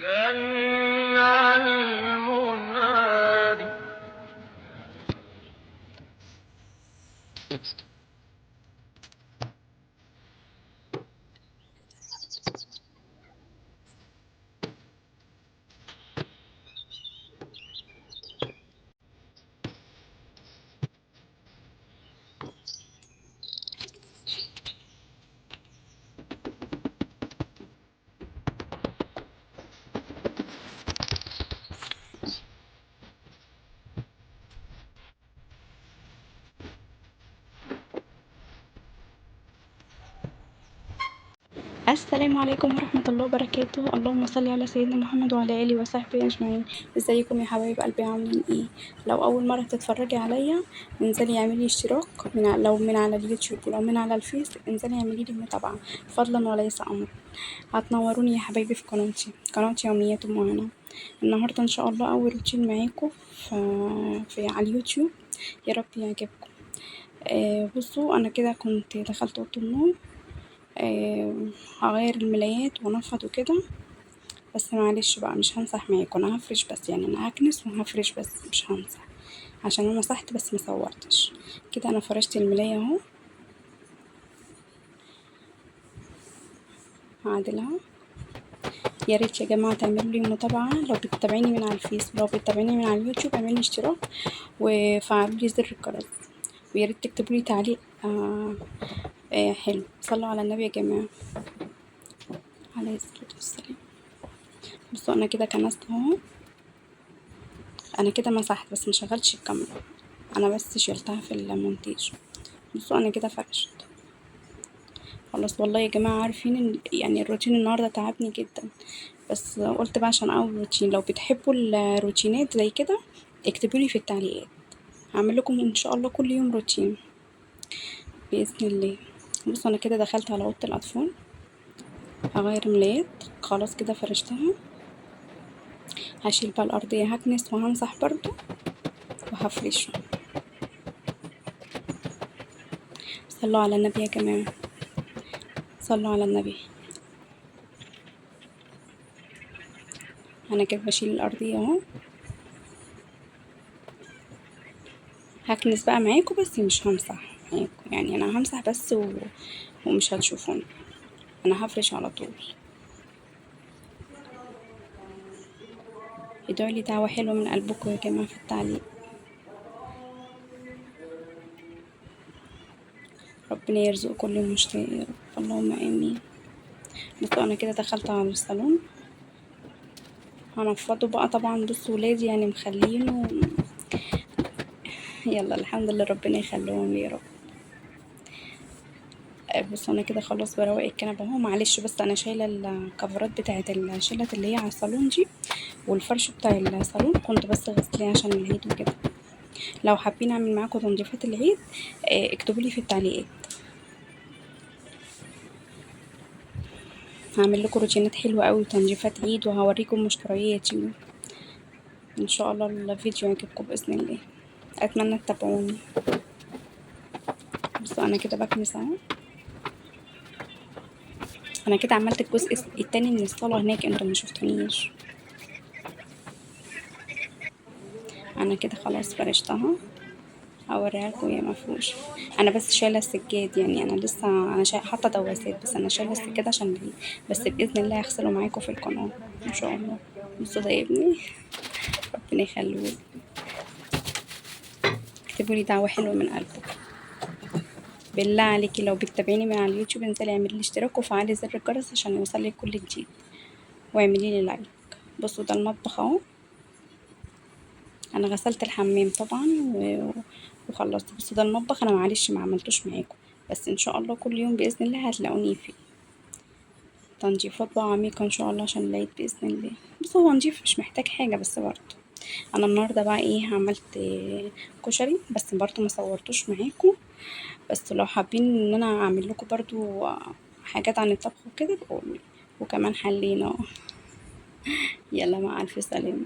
المنادي. السلام عليكم ورحمة الله وبركاته. اللهم صل على سيدنا محمد وعلى آله وصحبه أجمعين. ازيكم يا حبايب قلبي، عاملين ايه؟ لو أول مرة تتفرجي عليا انزلي اعملي اشتراك لو من على اليوتيوب، ولو من على الفيس انزلي اعملي لي متابعة فضلا وليس أمر. هتنوروني يا حبايبي في قناة يوميات معنا. النهاردة ان شاء الله أول روتين معاكم على اليوتيوب، يا رب يعجبكم. بصوا، أنا كده كنت دخلت أوضة النوم، هغير الملايات وانفض وكده، بس معلش بقى مش همسح معاكم، انا هفرش بس، يعني انا هكنس وهفرش بس مش همسح، عشان انا مسحت بس مصورتش. كده انا فرشت الملاية اهو، هعدلها. يا ريت يا جماعه تعملوا لي متابعه، لو بتتابعيني من على الفيس ولو بتتابعيني من على اليوتيوب اعملوا لي اشتراك وفعلوا لي زر الجرس، ويا ريت تكتبوا لي تعليق حلو. صلوا على النبي يا جماعه عليه الصلاه والسلام. بصوا انا كده كنست اهو، انا كده مسحت بس مشغلتش الكاميرا، انا بس شلتها في المونتاج. بصوا انا كده فرشت خلاص. والله يا جماعه عارفين يعني الروتين النهارده تعبني جدا، بس قلت بقى عشان اول روتين، لو بتحبوا الروتينات زي كده اكتبوا لي في التعليقات، هعمل لكم ان شاء الله كل يوم روتين باذن الله. بصوا انا كده دخلت على اوضه الاطفال، هغير ملايات خلاص كده فرشتها، هشيل بقى الارضيه، هكنس وهمسح برضو وهفرشه. صلوا على النبي يا جماعه، صلوا على النبي. انا كده بشيل الارضيه اهو، هكنس بقى معاكم بس مش همسح معاكم، يعني انا همسح بس ومش هتشوفوني، انا هفرش على طول. ادعوا لي دعوة حلوة من قلبكم يا جماعة في التعليق، ربنا يرزق كل مشتاق يا رب، اللهم امين. بصوا انا كده دخلت على الصالون، هنفضه بقى طبعا. بصوا ولادي يعني مخلينه، يلا الحمد لله ربنا يخليهم لي يا رب. بصوا انا كده خلاص بروق الكنبه اهو. معلش بس انا شايله الكفرات بتاعه الشلت اللي هي على الصالون دي، والفرش بتاع الصالون كنت بس غسلاه عشان العيد وكده. لو حابين اعمل معاكم تنظيفات العيد اكتبوا لي في التعليقات، هعمل لكم روتينات حلوه قوي وتنظيفات عيد، وهوريكم مشترياتي ان شاء الله. الفيديو يعجبكم باذن الله، اتمنى تتابعوني. بصوا انا كده بكنس اهو، انا كده عملت الجزء التاني من الصاله هناك، انتوا ما شفتونيش. انا كده خلاص فرشتها، هوريها لكم يا مفروش. انا بس شايله السجاد، يعني انا لسه حاطه دواسات، بس انا شايله السجاد عشان العيد، بس باذن الله هغسله معاكم في القناه ان شاء الله. بصوا ده يا ابني، ربنا يخليه. اكتبوا لي دعوه حلوه من قلبكم بالله عليكي. لو بتتابعيني من على اليوتيوب انزلي اعملي لي اشتراك وفعلي زر الجرس عشان يوصلك كل جديد، واعملي لي لايك. بصوا ده المطبخ اهو، انا غسلت الحمام طبعا وخلصت. بصوا ده المطبخ، انا معلش ما عملتوش معاكم، بس ان شاء الله كل يوم باذن الله هتلاقوني فيه تنظيفات بقى عميقة ان شاء الله عشان العيد باذن الله. بص هو نضيف مش محتاج حاجة، بس برضه انا النهارده بقى ايه عملت كشري، بس برضه ما صورتوش معاكم، بس لو حابين ان انا اعمل لكم برضه حاجات عن الطبخ وكده بقولي. وكمان حلينا. يلا مع الف سلامة.